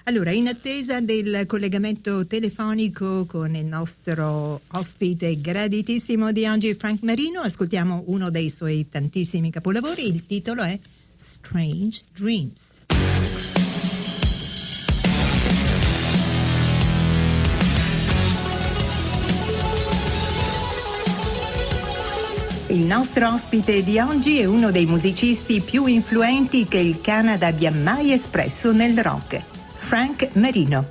Allora, in attesa del collegamento telefonico con il nostro ospite graditissimo di oggi, Frank Marino, ascoltiamo uno dei suoi tantissimi capolavori. Il titolo è Strange Dreams. Il nostro ospite di oggi è uno dei musicisti più influenti che il Canada abbia mai espresso nel rock. Frank Marino,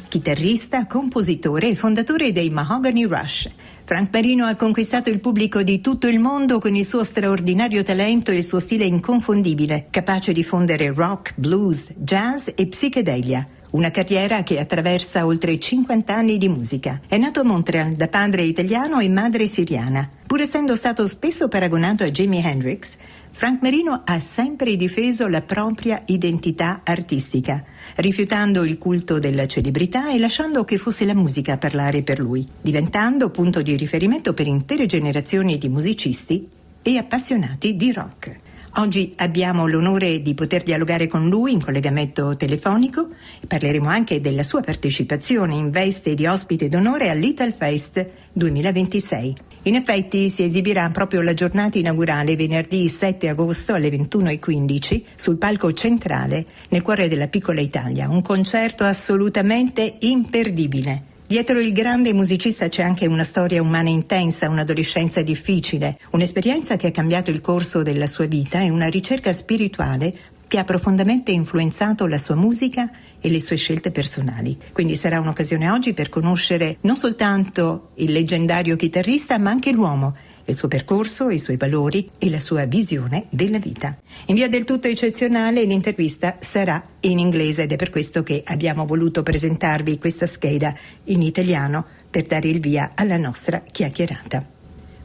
chitarrista, compositore e fondatore dei Mahogany Rush. Frank Marino ha conquistato il pubblico di tutto il mondo con il suo straordinario talento e il suo stile inconfondibile, capace di fondere rock, blues, jazz e psichedelia. Una carriera che attraversa oltre 50 anni di musica. È nato a Montreal da padre italiano e madre siriana. Pur essendo stato spesso paragonato a Jimi Hendrix, Frank Marino ha sempre difeso la propria identità artistica, rifiutando il culto della celebrità e lasciando che fosse la musica a parlare per lui, diventando punto di riferimento per intere generazioni di musicisti e appassionati di rock. Oggi abbiamo l'onore di poter dialogare con lui in collegamento telefonico e parleremo anche della sua partecipazione in veste di ospite d'onore all'ItalFest 2026. In effetti si esibirà proprio la giornata inaugurale venerdì 7 agosto alle 21:15 sul palco centrale nel cuore della Piccola Italia, un concerto assolutamente imperdibile. Dietro il grande musicista c'è anche una storia umana intensa, un'adolescenza difficile, un'esperienza che ha cambiato il corso della sua vita e una ricerca spirituale che ha profondamente influenzato la sua musica e le sue scelte personali. Quindi sarà un'occasione oggi per conoscere non soltanto il leggendario chitarrista, ma anche l'uomo, il suo percorso, i suoi valori e la sua visione della vita. In via del tutto eccezionale l'intervista sarà in inglese ed è per questo che abbiamo voluto presentarvi questa scheda in italiano per dare il via alla nostra chiacchierata.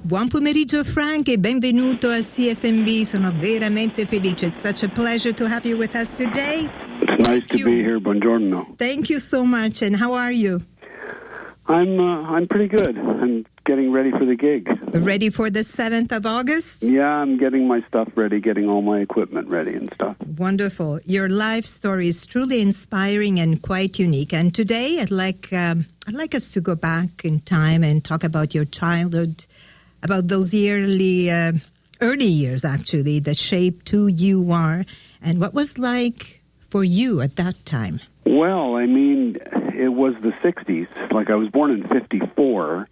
Buon pomeriggio Frank e benvenuto a CFMB. Sono veramente felice. It's such a pleasure to have you with us today. It's nice to be here. Buongiorno. Thank you so much. And how are you? I'm pretty good. I'm getting ready for the gig. Ready for the 7th of August? Yeah, I'm getting my stuff ready, getting all my equipment ready and stuff. Wonderful. Your life story is truly inspiring and quite unique. And today I'd like us to go back in time and talk about your childhood, about those early years actually, that shaped who you are and what was like for you at that time. Well, I mean, it was the 60s. Like, I was born in 54,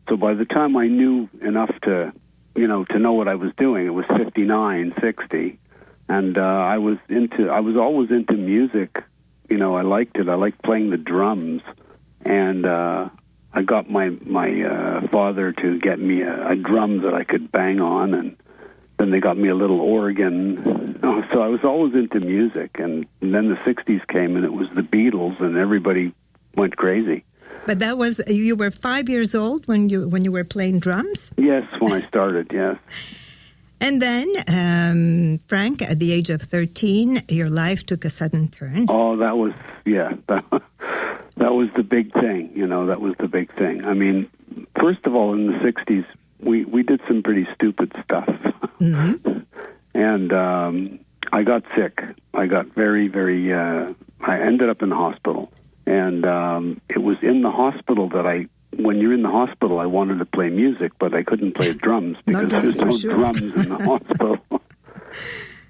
so by the time I knew enough to know what I was doing, it was 59, 60. And I was always into music. You know, I liked it. I liked playing the drums. And I got my father to get me a drum that I could bang on, and then they got me a little organ. So I was always into music, and then the 60s came, and it was the Beatles, and everybody went crazy. But that was, you were 5 years old when you were playing drums? Yes, when I started, yes. And then, Frank, at the age of 13, your life took a sudden turn. Oh, that was the big thing, that was the big thing. I mean, first of all, in the 60s, we did some pretty stupid stuff. Mm-hmm. And I got sick. I got very, very, I ended up in the hospital. And it was in the hospital that when you're in the hospital, I wanted to play music, but I couldn't play drums because there's no drums in the hospital.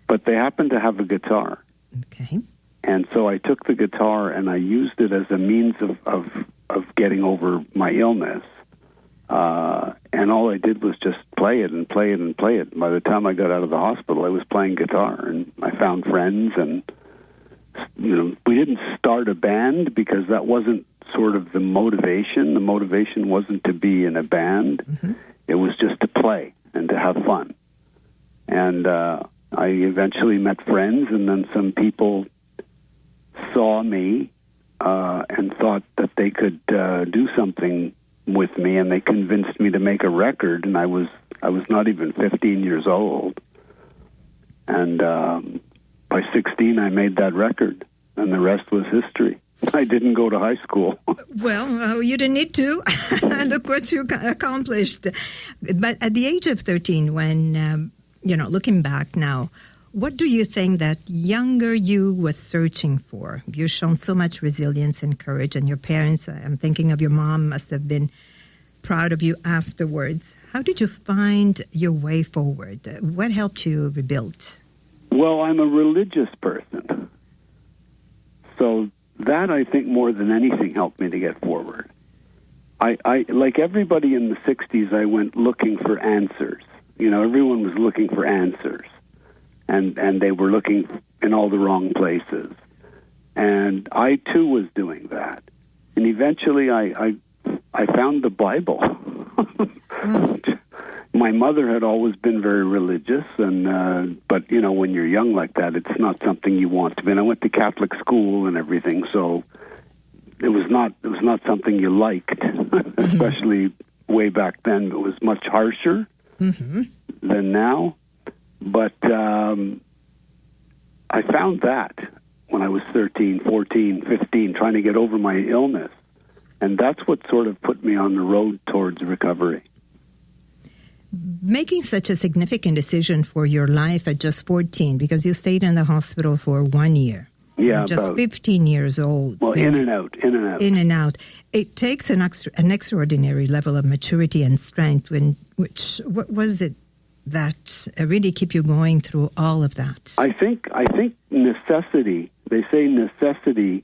But they happened to have a guitar. Okay. And so I took the guitar and I used it as a means of getting over my illness. And all I did was just play it and play it and play it. By the time I got out of the hospital, I was playing guitar, and I found friends, and we didn't start a band because that wasn't sort of the motivation. The motivation wasn't to be in a band. Mm-hmm. It was just to play and to have fun. And I eventually met friends, and then some people saw me and thought that they could do something with me, and they convinced me to make a record, and I was not even 15 years old. And by 16, I made that record, and the rest was history. I didn't go to high school. Well, you didn't need to. Look what you accomplished. But at the age of 13, when, looking back now, What do you think that younger you was searching for? You've shown so much resilience and courage, and your parents, I'm thinking of your mom, must have been proud of you afterwards. How did you find your way forward? What helped you rebuild? Well, I'm a religious person. So that, I think, more than anything helped me to get forward. I like everybody in the 60s, I went looking for answers. Everyone was looking for answers. And they were looking in all the wrong places. And I, too, was doing that. And eventually I found the Bible. My mother had always been very religious, but when you're young like that, it's not something you want to be. And I went to Catholic school and everything, so it was not something you liked, especially way back then. It was much harsher than now. But I found that when I was 13, 14, 15, trying to get over my illness. And that's what sort of put me on the road towards recovery. Making such a significant decision for your life at just 14, because you stayed in the hospital for 1 year. Yeah, just 15 years old. Well, in and out. In and out. It takes an extraordinary level of maturity and strength. What was it that really keep you going through all of that? I think necessity. They say necessity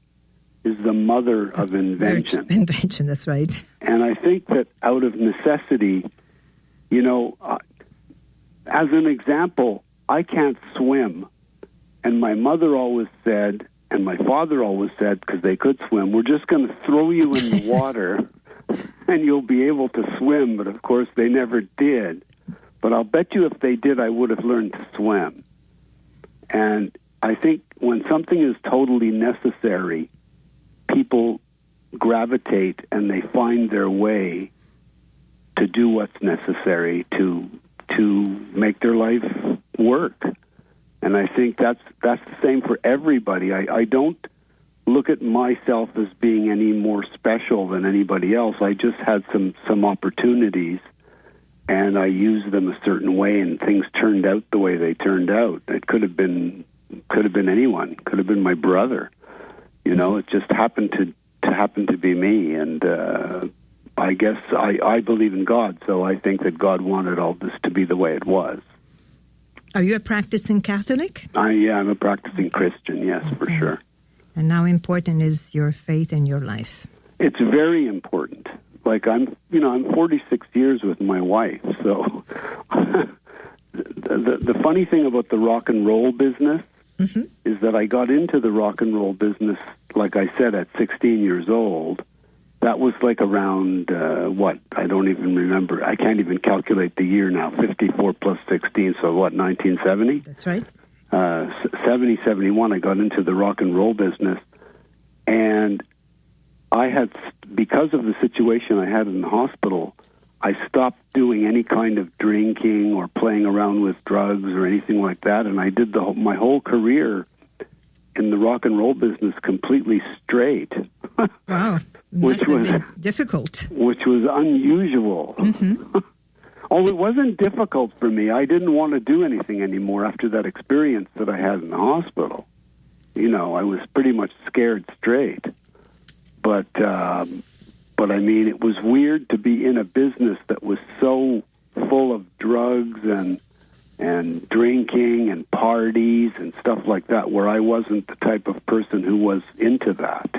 is the mother of invention. Invention, that's right. And I think that out of necessity, as an example, I can't swim. And my mother always said, and my father always said, because they could swim, we're just going to throw you in the water and you'll be able to swim. But of course, they never did. But I'll bet you if they did, I would have learned to swim. And I think when something is totally necessary, people gravitate and they find their way to do what's necessary to make their life work. And I think that's the same for everybody. I don't look at myself as being any more special than anybody else. I just had some opportunities, and I used them a certain way, and things turned out the way they turned out. It could have been anyone. Could have been my brother. It just happened to be me. And I guess I believe in God, so I think that God wanted all this to be the way it was. Are you a practicing Catholic? I'm a practicing Christian, yes, for sure. And how important is your faith in your life? It's very important. Like I'm 46 years with my wife, so the funny thing about the rock and roll business is that I got into the rock and roll business, like I said, at 16 years old. That was like around, I don't even remember. I can't even calculate the year now. 54 plus 16, so 1970? That's right. 70, 71, I got into the rock and roll business. And I had, because of the situation I had in the hospital, I stopped doing any kind of drinking or playing around with drugs or anything like that. And I did my whole career in the rock and roll business completely straight. Wow. Must have been difficult. Which was unusual. Oh, it wasn't difficult for me. I didn't want to do anything anymore after that experience that I had in the hospital. I was pretty much scared straight. But I mean, it was weird to be in a business that was so full of drugs and drinking and parties and stuff like that, where I wasn't the type of person who was into that.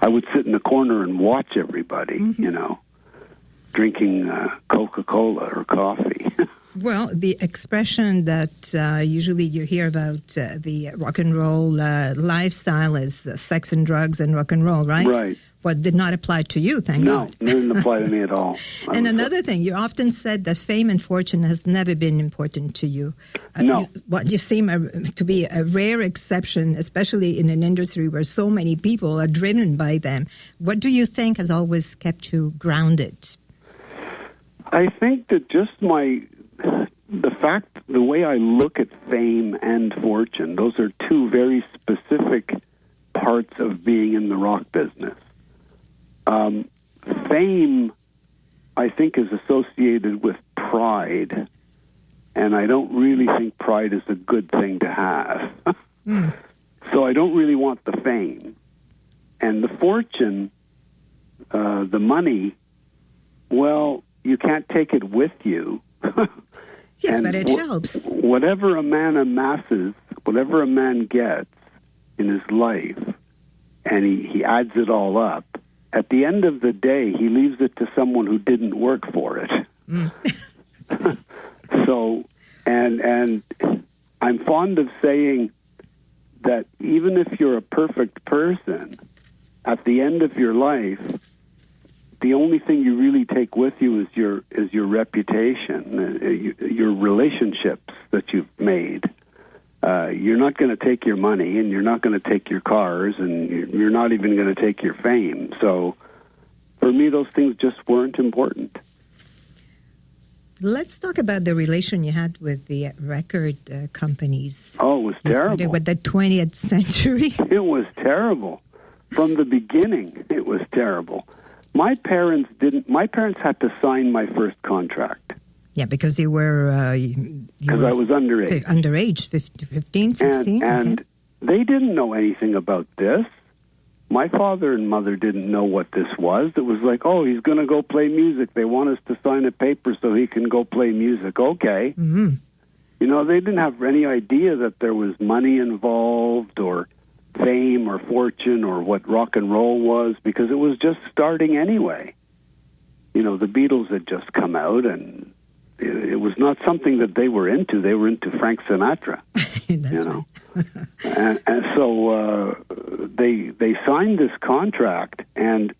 I would sit in the corner and watch everybody, drinking Coca-Cola or coffee. Well, the expression that usually you hear about the rock and roll lifestyle is sex and drugs and rock and roll, right? Right. But did not apply to you, thank God. No, it didn't apply to me at all. And another thing, you often said that fame and fortune has never been important to you. No. You seem to be a rare exception, especially in an industry where so many people are driven by them. What do you think has always kept you grounded? I think that just the way I look at fame and fortune, those are two very specific parts of being in the rock business. Fame, I think, is associated with pride, and I don't really think pride is a good thing to have. So I don't really want the fame. And the fortune, the money, well, you can't take it with you. Yes, but it helps. Whatever a man amasses, whatever a man gets in his life, and he adds it all up, at the end of the day, he leaves it to someone who didn't work for it. So, and I'm fond of saying that even if you're a perfect person, at the end of your life, the only thing you really take with you is your reputation, your relationships that you've made. You're not going to take your money, and you're not going to take your cars, and you're not even going to take your fame. So, for me, those things just weren't important. Let's talk about the relation you had with the record companies. Oh, it was terrible. You started with the 20th century. It was terrible. From the beginning, it was terrible. My parents had to sign my first contract. Yeah, because you were... Because I was underage. Underage, 15, 16. And they didn't know anything about this. My father and mother didn't know what this was. It was like, oh, he's going to go play music. They want us to sign a paper so he can go play music. Okay. Mm-hmm. You know, they didn't have any idea that there was money involved or fame or fortune or what rock and roll was, because it was just starting anyway. You know, the Beatles had just come out, and it was not something that they were into. They were into Frank Sinatra. That's right. and so they signed this contract, and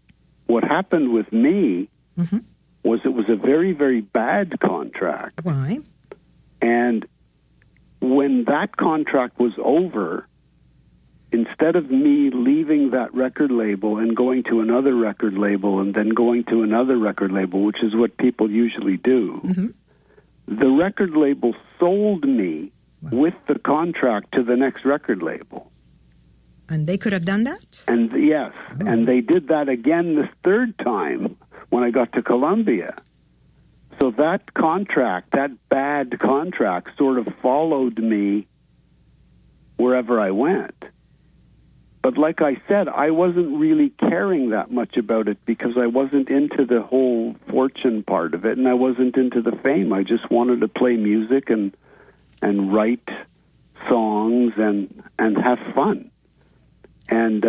what happened with me was it was a very, very bad contract. Why? And when that contract was over, instead of me leaving that record label and going to another record label and then going to another record label, which is what people usually do, the record label sold me with the contract to the next record label. And they could have done that? And yes, and they did that again this third time when I got to Columbia. So that contract, that bad contract, sort of followed me wherever I went. But like I said, I wasn't really caring that much about it because I wasn't into the whole fortune part of it, and I wasn't into the fame. I just wanted to play music and write songs and have fun. And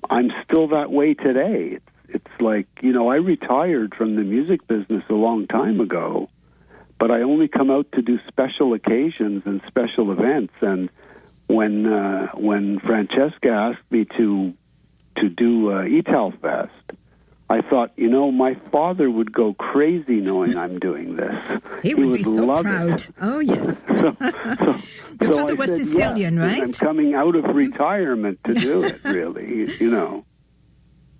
I'm still that way today. It's like, you know, I retired from the music business a long time ago, but I only come out to do special occasions and special events. And when Francesca asked me to do ItalFest, I thought, you know, my father would go crazy knowing I'm doing this. He would be so proud. It. Oh, yes. Your father was Sicilian, right? I'm coming out of retirement to do it, really, you know.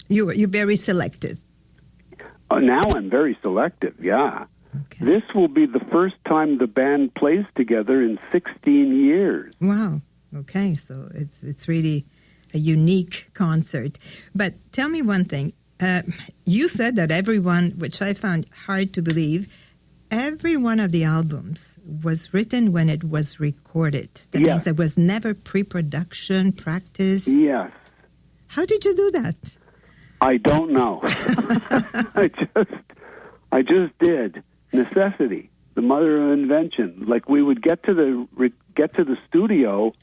You're very selective. Now I'm very selective, yeah. Okay. This will be the first time the band plays together in 16 years. Wow. Okay, so it's really a unique concert. But tell me one thing. You said that everyone, which I found hard to believe, every one of the albums was written when it was recorded. That means there was never pre-production, practice. Yes. How did you do that? I don't know. I just did. Necessity, the mother of invention. Like, we would get to the studio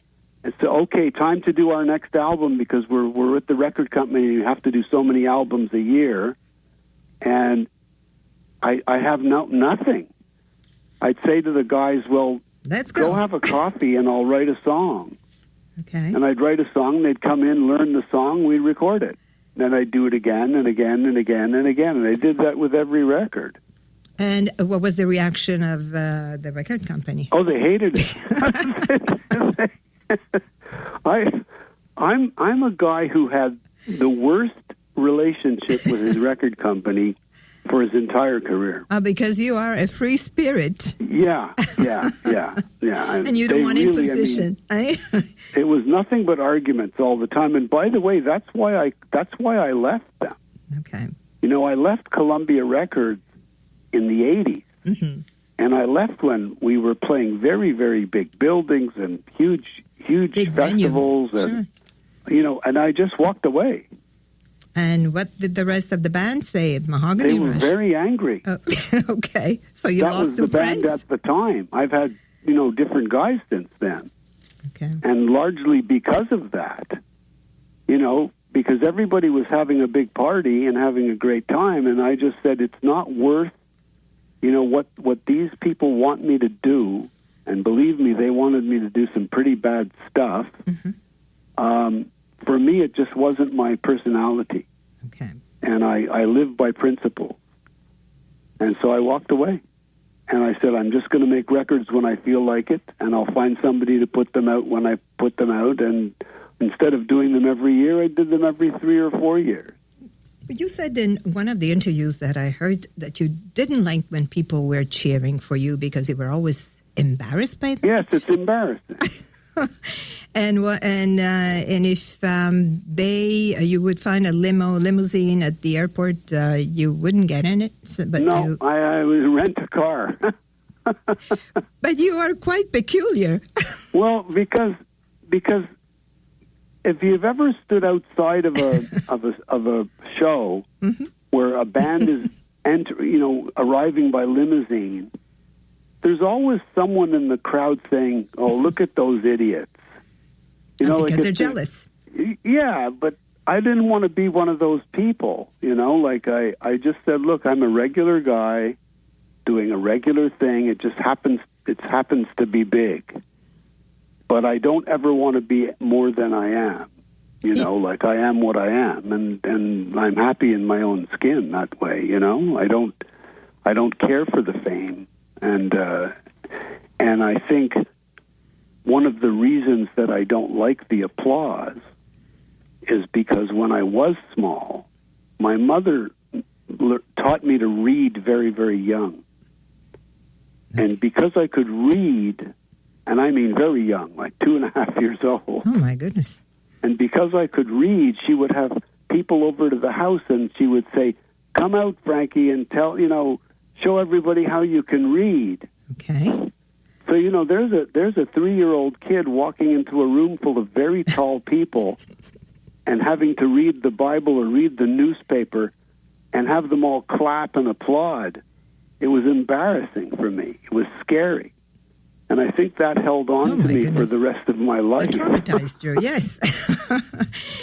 and say, okay, time to do our next album because we're with the record company and you have to do so many albums a year. And I have nothing. I'd say to the guys, well, let's go have a coffee and I'll write a song. Okay. And I'd write a song, they'd come in, learn the song, we'd record it. Then I'd do it again and again and again and again. And I did that with every record. And what was the reaction of the record company? Oh, they hated it. I'm a guy who had the worst relationship with his record company for his entire career. Because you are a free spirit. Yeah. And you don't want imposition. It was nothing but arguments all the time. And by the way, that's why I left them. Okay. You know, I left Columbia Records in the 80s. Mm-hmm. And I left when we were playing very, very big buildings and huge big festivals. Venues. And, sure. And I just walked away. And what did the rest of the band say? Mahogany They were Rush? very angry. Oh, okay. So you that lost was two the band friends? at the time. I've had, different guys since then. Okay. And largely because of that, because everybody was having a big party and having a great time, and I just said it's not worth, what these people want me to do, and believe me, they wanted me to do some pretty bad stuff. Mm-hmm. For me, it just wasn't my personality. Okay. And I live by principle. And so I walked away. And I said, I'm just going to make records when I feel like it, and I'll find somebody to put them out when I put them out. And instead of doing them every year, I did them every 3 or 4 years. But you said in one of the interviews that I heard that you didn't like when people were cheering for you because you were always embarrassed by that. Yes, it's embarrassing. And if you would find a limousine at the airport, you wouldn't get in it. But no, I would rent a car. But you are quite peculiar. Well, because if you've ever stood outside of a show mm-hmm. where a band is arriving by limousine, there's always someone in the crowd saying, "Oh, look at those idiots." Because they're jealous. Yeah, but I didn't want to be one of those people. I just said, "Look, I'm a regular guy doing a regular thing. It just happens to be big. But I don't ever want to be more than I am. I am what I am, and I'm happy in my own skin that way. I don't care for the fame." And I think one of the reasons that I don't like the applause is because when I was small, my mother taught me to read very, very young. And because I could read, and I mean very young, like 2.5 years old. Oh, my goodness. And because I could read, she would have people over to the house, and she would say, "Come out, Frankie, and show everybody how you can read." Okay. So, there's a 3-year-old kid walking into a room full of very tall people and having to read the Bible or read the newspaper and have them all clap and applaud. It was embarrassing for me. It was scary. And I think that held on to me for the rest of my life. It traumatized you, yes.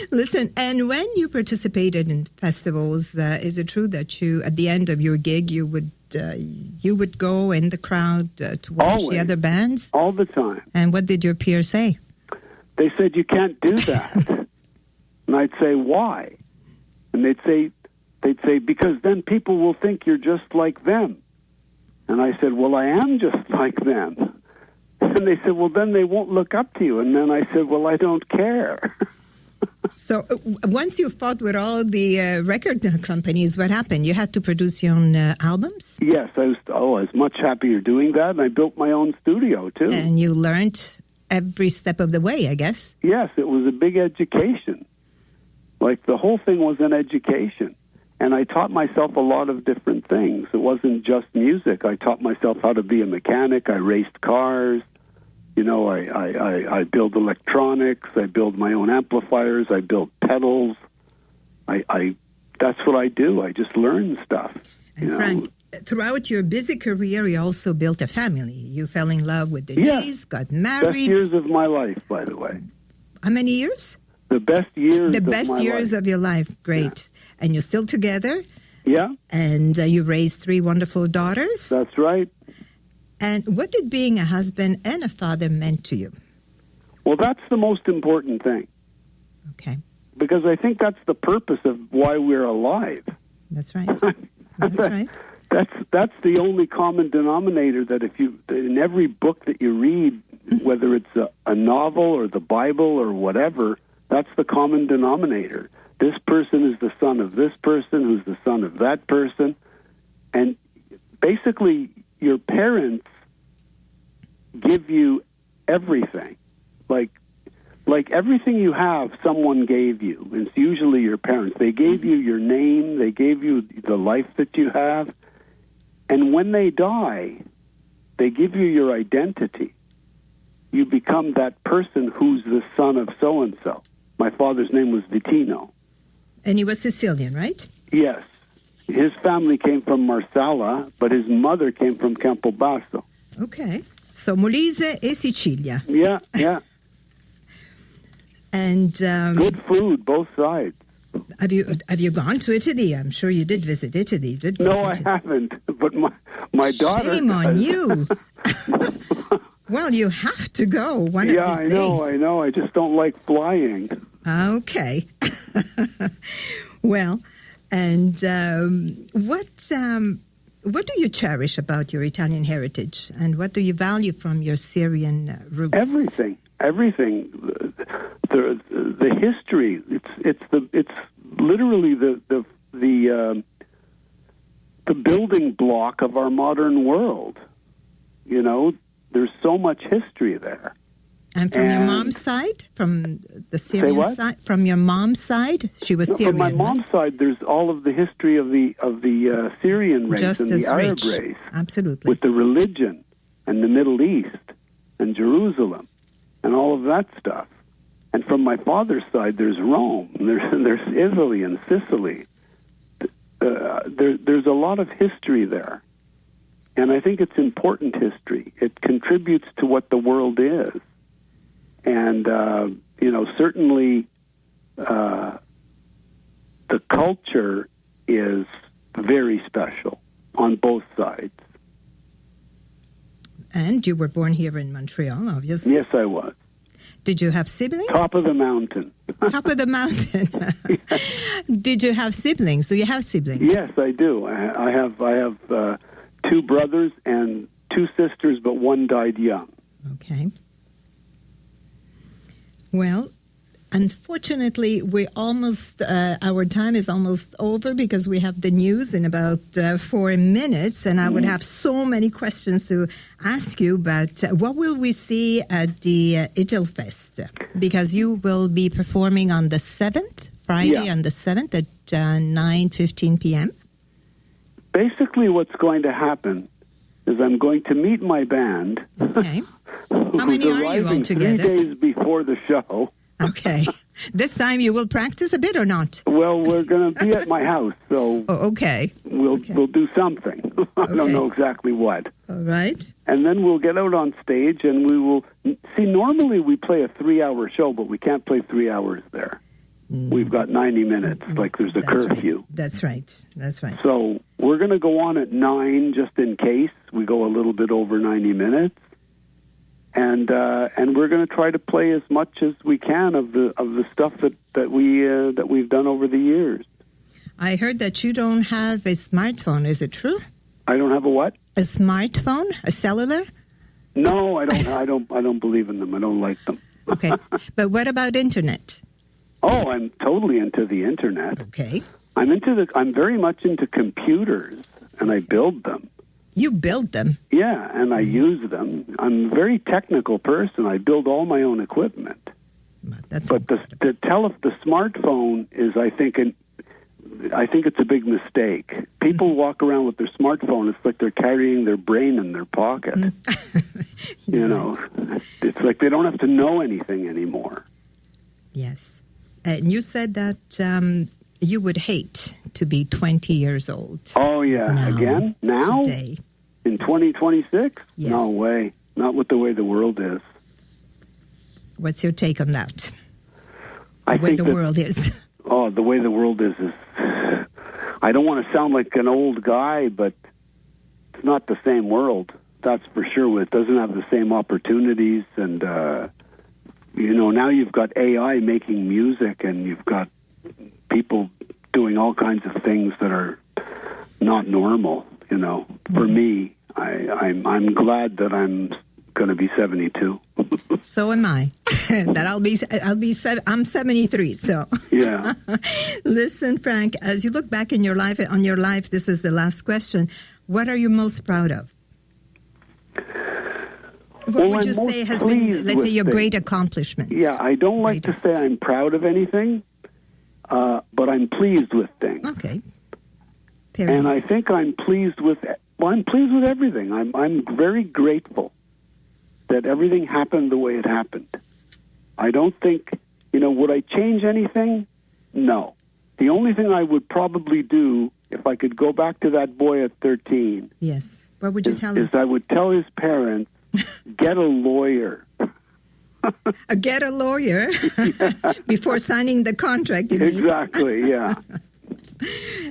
Listen, and when you participated in festivals, is it true that at the end of your gig, you would go in the crowd to watch Always. The other bands? All the time. And what did your peers say? They said, "You can't do that." And I'd say, "Why?" And they'd say, "Because then people will think you're just like them." And I said, "Well, I am just like them." And they said, "Well, then they won't look up to you." And then I said, "Well, I don't care." So once you fought with all the record companies, what happened? You had to produce your own albums? Yes, I was much happier doing that, and I built my own studio, too. And you learned every step of the way, I guess? Yes, it was a big education. Like, the whole thing was an education. And I taught myself a lot of different things. It wasn't just music. I taught myself how to be a mechanic. I raced cars. I build electronics. I build my own amplifiers. I build pedals. That's what I do. I just learn stuff. And Frank, throughout your busy career, you also built a family. You fell in love with Denise, got married. Best years of my life, by the way. How many years? The best years. The best years of your life. Great. Yeah. And you're still together. Yeah. And you raised 3 wonderful daughters. That's right. And what did being a husband and a father meant to you? Well, that's the most important thing. Okay. Because I think that's the purpose of why we're alive. That's right. That's right. That's the only common denominator that in every book that you read, whether it's a novel or the Bible or whatever, that's the common denominator. This person is the son of this person, who's the son of that person. And basically, your parents give you everything. Like everything you have, someone gave you. It's usually your parents. They gave you your name. They gave you the life that you have. And when they die, they give you your identity. You become that person who's the son of so-and-so. My father's name was Vittino. And he was Sicilian, right? Yes. His family came from Marsala, but his mother came from Campobasso. Okay. So Molise e Sicilia. Yeah, yeah. And good food, both sides. Have you gone to Italy? I'm sure you did visit Italy. No, I haven't. But my daughter. Shame on you. Well, you have to go one of these days. Yeah, I know. I just don't like flying. Okay. Well, and what do you cherish about your Italian heritage, and what do you value from your Syrian roots? Everything. The history. It's literally the building block of our modern world. You know, there's so much history there. And from your mom's side, from the Syrian side, from your mom's side, she was Syrian. From my mom's side, there's all of the history of the Syrian race just and the Arab race, absolutely, with the religion and the Middle East and Jerusalem and all of that stuff. And from my father's side, there's Rome, there's Italy and Sicily. There's a lot of history there, and I think it's important history. It contributes to what the world is. And, certainly the culture is very special on both sides. And you were born here in Montreal, obviously. Yes, I was. Did you have siblings? Top of the mountain. Top of the mountain. Did you have siblings? Do you have siblings? Yes, I do. I have two brothers and two sisters, but one died young. Okay. Well, unfortunately, we almost our time is almost over because we have the news in about 4 minutes, and I would have so many questions to ask you. But what will we see at the ItalFest? Because you will be performing on the 7th, Friday on the 7th at 9:15 p.m. Basically, what's going to happen is I'm going to meet my band. Okay. How many are you all together? 3 days before the show. Okay. This time you will practice a bit or not? Well, we're going to be at my house, so we'll do something. I don't know exactly what. All right. And then we'll get out on stage, and we will... See, normally we play a 3-hour show, but we can't play 3 hours there. We've got 90 minutes, like there's a curfew. Right. That's right. So we're going to go on at 9 just in case we go a little bit over 90 minutes. And we're going to try to play as much as we can of the stuff that we've done over the years. I heard that you don't have a smartphone. Is it true? I don't have a what? A smartphone? A cellular? No, I don't. I don't believe in them. I don't like them. Okay, but what about internet? Oh, I'm totally into the internet. Okay. I'm very much into computers, and I build them. You build them? Yeah, and I use them. I'm a very technical person. I build all my own equipment. But the smartphone is, I think it's a big mistake. People walk around with their smartphone. It's like they're carrying their brain in their pocket. You know, it's like they don't have to know anything anymore. Yes. And you said that you would hate to be 20 years old. Oh, yeah. Again? Now? Today. In 2026? Yes. No way. Not with the way the world is. What's your take on that? The way the world is. Oh, the way the world is... I don't want to sound like an old guy, but it's not the same world. That's for sure. It doesn't have the same opportunities, and... now you've got AI making music, and you've got people doing all kinds of things that are not normal. For me, I'm glad that I'm going to be 72. So am I. I'm 73. So yeah. Listen, Frank, as you look back on your life, this is the last question. What are you most proud of? What would you say has been, let's say, your great accomplishment? Yeah, I don't like to say I'm proud of anything, but I'm pleased with things. Okay. And I think I'm pleased with Well, I'm pleased with everything. I'm very grateful that everything happened the way it happened. I don't think, would I change anything? No. The only thing I would probably do if I could go back to that boy at 13. Yes. What would you tell him? Is I would tell his parents, get a lawyer. Get a lawyer before signing the contract, you mean? Exactly, yeah.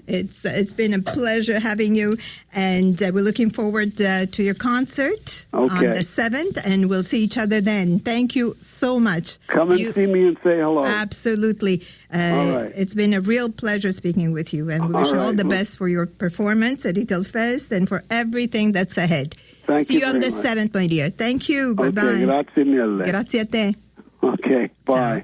It's been a pleasure having you, and we're looking forward to your concert on the 7th, and we'll see each other then. Thank you so much. Come and see me and say hello. Absolutely. All right. It's been a real pleasure speaking with you, and we wish you all the best for your performance at ItalFest and for everything that's ahead. See you on the 7th, my dear. Thank you. Bye-bye. Grazie mille. Grazie a te. Okay, bye. Ciao.